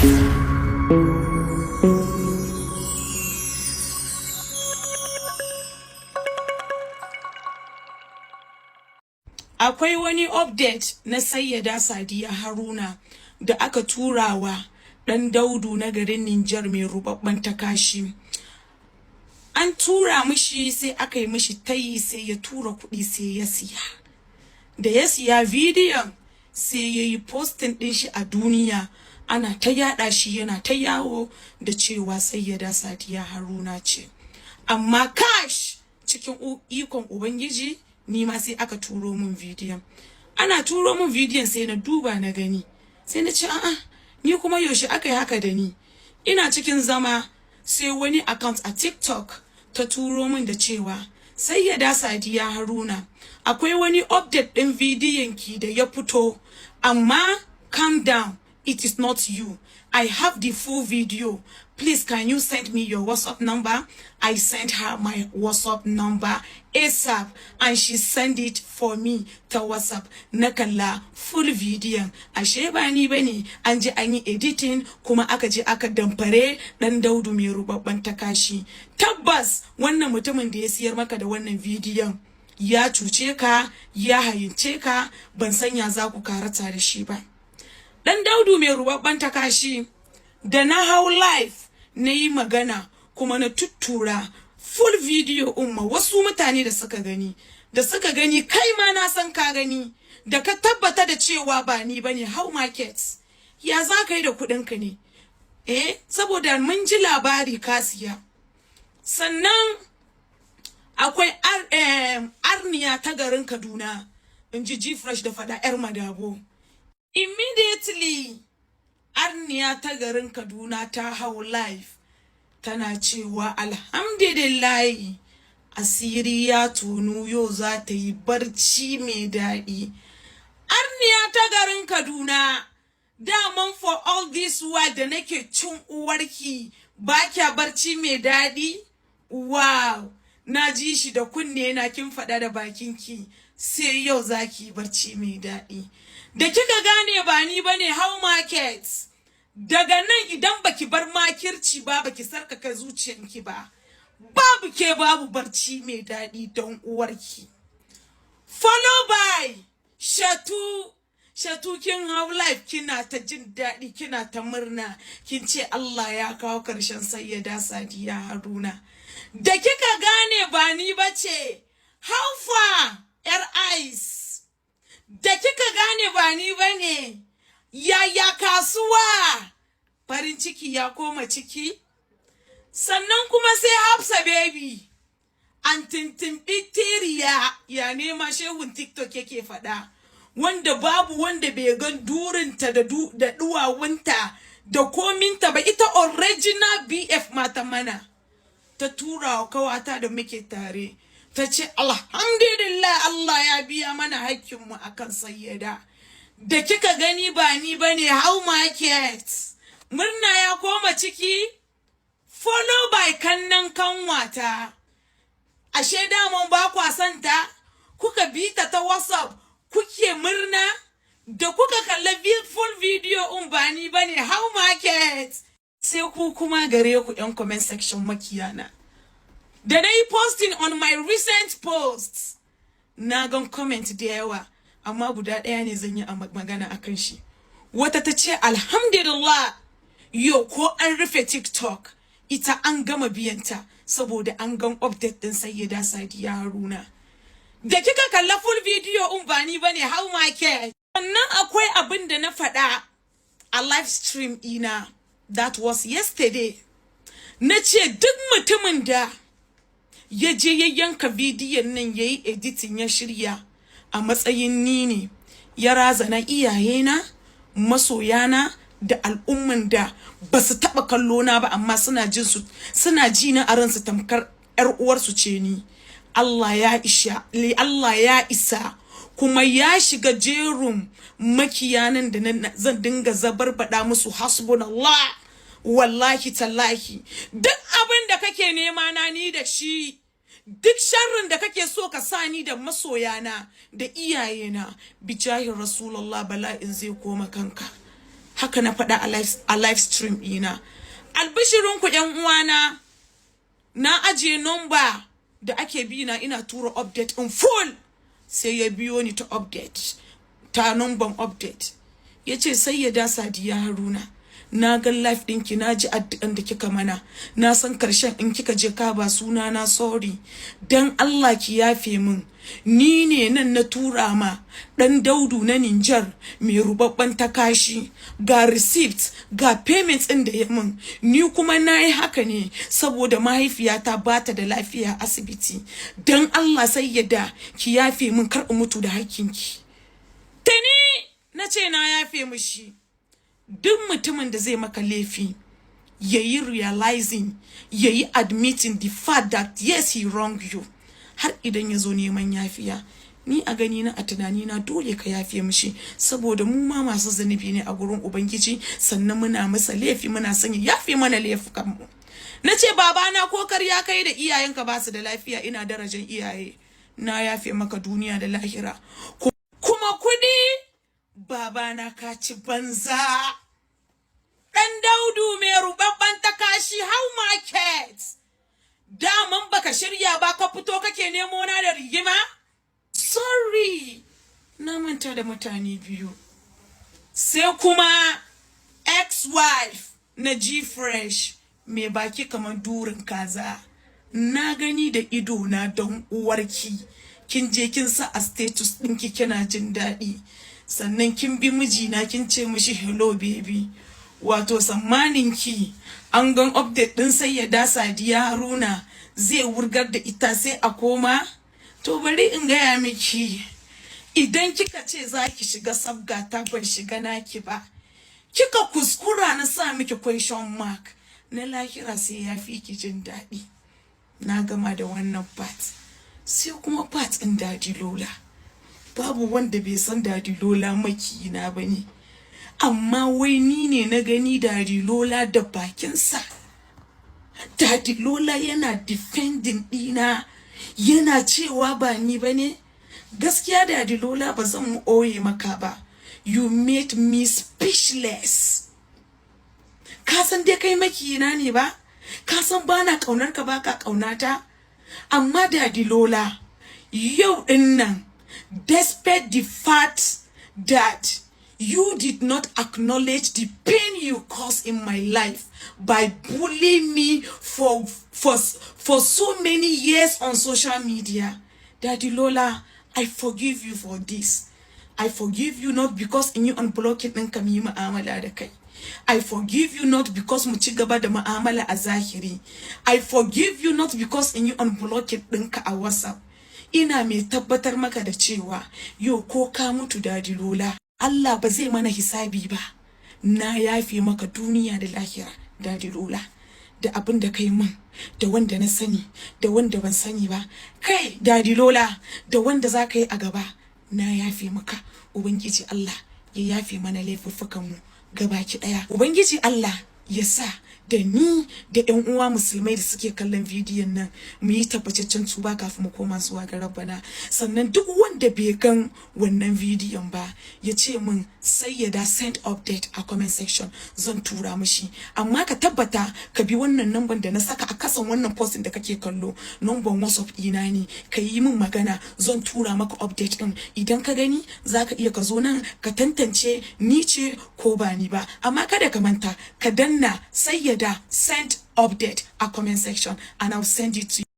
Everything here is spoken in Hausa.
Akwai wani update na Sayyada Sadiya Haruna da aka turawa dan Daudu na garin Niger mai rubabban takashi. An tura mishi sai aka yi mishi tayi sai ya tura kuɗi sai ya siya. Da ya siya bidiyon sai ya yi posting din shi a duniya, ana ta yada shi yana ta yawo da cewa Sayyada Sadiya Haruna ce. Amma cash cikin ikon Ubangiji ni ma sai aka turo min bidiyon. Ana turo min bidiyon sai na duba na gani. Sai na ce a'a, ni kuma yaushe aka yi haka da ni? Ina cikin zama sai wani account a TikTok ta turo min da cewa Sayyada Sadiya Haruna, akwai wani update din bidiyon ki da ya fito, amma calm down, it is not you. I have the full video. Please, can you send me your WhatsApp number? I sent her my WhatsApp number ASAP, and she sent it for me to WhatsApp. Nakalla full video. Ashe ba ni bane, an je an yi editing kuma aka je aka damfare dan Daudu mai rubabban takashi. Tabbas wannan mutumin da ya siyar maka da wannan bidiyon ya cuce ka, ya hayince ka, ban sanya za ku karata da shi ba. Dan Daudu mai rubabban takashi da na hau live na yi magana kuma na tuttura full video umma wasu mutane da suka gani kai ma na san ka gani da ka tabbata da cewa ba ni bane. How markets ya za ka yi da kudin ka ne? Saboda mun ji labari ka siya. Sannan akwai arniya ta garin Kaduna, in ji fresh da fada yar madabo. Immediately arniya ta garin Kaduna ta hau live tana cewa alhamdulillahi asiri ya tonu, yau za ta yi barci mai daɗi. Arniya ta garin Kaduna, daman for all this while da nake cin uwarki ba kya barci mai daɗi? Wow, na ji shi da kunne na kin faɗa da bakinki, sai yau za ki barci mai daɗi. Da kika gane ba ni bane, how markets? Daga nan idan baki bar makirci ba, baki sarkaka zuciyanki ba, babu ke babu barci mai daɗi don uwarki. Follow by Shatu kin hau life kina ta jin daɗi, kina ta murna, kin ce Allah ya kawo ƙarshen Sayyada Sadiya Haruna. Da kika gane ba ni bace, how far yar eyes? Da kika gane ba ni bane, yaya kasuwa? Farin ciki ya koma ciki. Sannan kuma sai Hafsa baby, an tintimbi tiriya, ya nema shehun TikTok yake faɗa, wanda babu wanda bai gan durinta da duwawunta da kominta ba. Ita original BF mata mana ta tura wa kawata da muke tare, ta ce alhamdulillah Allah ya biya mana hakkinmu akan Sayyada. Da kika gani ba ni bane, how market? Murna ya koma ciki. Follow by kannan kanwata. Ashe damon ba kwa santa, kuka bita ta WhatsApp, kuke murna da kuka kalla full video ba ni bane, how market? Sai ku kuma gare ku yan comment section makiyana. Da na yi posting on my recent posts, na gan comment da yawa, amma guda ɗaya ne zan yi magana akan shi. Wata ta ce alhamdulillah yau ko an rufe TikTok, ita an gama biyanta saboda an gan update din Sayyada Sadiya Haruna. Da kika kalla full video ba ni bane, how market? Sannan akwai abin da na faɗa a live stream ina, that was yesterday. Na ce duk mutumin da ya je ya yanka bidiyon nan ya yi editing ya shirya a matsayin ni ne, ya razana iyayena, masoyana da al'umman da ba su taɓa kallo na ba amma suna ji na a ransu tamkar ƴar uwarsu ce ni. Allah ya isa kuma ya shiga jerin makiyanan da zan dinga zabarbada musu hasbunallah. Wallahi tallahi duk abin da kake nema na ni da shi, duk sharrin da kake so ka sani da masoyana da iyayena, bijahi rasulullah bala'in zai koma kanka. haka na faɗa a live stream ɗina. Albishirinku ƴan uwana, na ajiye number da ake bi na ina tura update in full, sai ya biyo ni ta update, ta number update. Yace Sayyada Sadiya Haruna, na ga live ɗinki, na ji addu'an da kika mana, na san karshen in kika je ka ba suna na sorry, dan Allah ki yafe min, ni ne nan na tura ma dan Daudu na Niger mai rubabban takashi, ga receipt ga payments ɗin da ya min, ni kuma nayi haka ne saboda mahaifiyata bata da lafiya asibiti, dan Allah Sayyada ki yafe min, kar in mutu da hakkinki. Tani nace na yafe mishi. Duk mutumin da zai maka laifi yayi realizing, yayi admitting the fact that yes he wronged you, har idan yazo neman yafiya, ni a gani na, a tunani na, dole ka yafe mishi, saboda mu ma masu zanubi ne a gurin ubangiji, sannan muna masa laifi, muna sanya yafe mana laifukan mu. Nace babana ko karya kai da iyayenka ba su da lafiya, ina darajar iyaye, na yafe maka duniya da lahira. Kuma kudi babana ka ci banza. Dan Daudu mai rubabban takashi, how market? Daman baka shirya ba, ka fito kake nemo na da rigima? Sorry, na manta da mutane biyu. Sai kuma ex-wife na G-Fresh, mai baki kamar durin kaza. Na gani da ido na don uwarki. Kin je kin sa a status ɗinki kina jin daɗi. Sannan kin bi mijina kin ce mishi hello baby. Wato sammaninki an gan update din Sayyada Sadiya Haruna zai wurgar da ita sai a koma? To bari in gaya miki, idan kika ce za ki shiga sabga ta ban shiga naki ba, kika kuskura na sa miki question mark, na lahira sai ya fi ki jin daɗi. Na gama da wannan part. Sai kuma part ɗin Daddy Lola. Babu wanda bai san Daddy Lola makiyina bane. Amma wai ni ne na gani Daddy Lola da bakinsa. Daddy Lola yana defending ɗina, yana cewa ba ni bane. Gaskiya Daddy Lola ba zan mu oye maka ba. You made me speechless. Ka san dai kai makiyina ne ba? Ka san bana kaunar ka, baka kaunata? Amma Daddy Lola, yau din nan, despite the fact that you did not acknowledge the pain you caused in my life by bullying me for so many years on social media. Daddy Lola, I forgive you for this. I forgive you not because in you unblock it and kami mu'amala da kai. I forgive you not because mu ci gaba da mu'amala a zahiri. I forgive you not because in you unblock it ɗinka a WhatsApp. Ina mai tabbatar maka da cewa yau ko ka mutu Daddy Lola, Allah ba zai mana hisabi ba. Na yafe maka duniya da lahira Daddy Lola, da abin da kai min, da wanda na sani, da wanda ban sani ba. Kai Daddy Lola, da wanda za ka yi a gaba, na yafe maka. Ubangiji Allah ya yafe mana laifuffukan mu gabaki daya. Ubangiji Allah ya sa da ni da ƴan uwa musulmai da suke kallon bidiyon nan mu yi tabbataccen tuba kafin mu koma zuwa ga Rabbana. Sannan duk wanda bai gan wannan bidiyon ba ya ce min Sayyada send update a comment section, zan tura mishi. Amma ka tabbata ka bi wannan number da na saka a kasan wannan posting da kake kallo, number WhatsApp ina ne, ka yi min magana, zan tura maka update din. Idan ka gani zaka iya ka zo nan ka tantance ni ce ko ba ni ba. Amma kada ka manta ka danna Sayyada send update a comment section and I'll send it to you.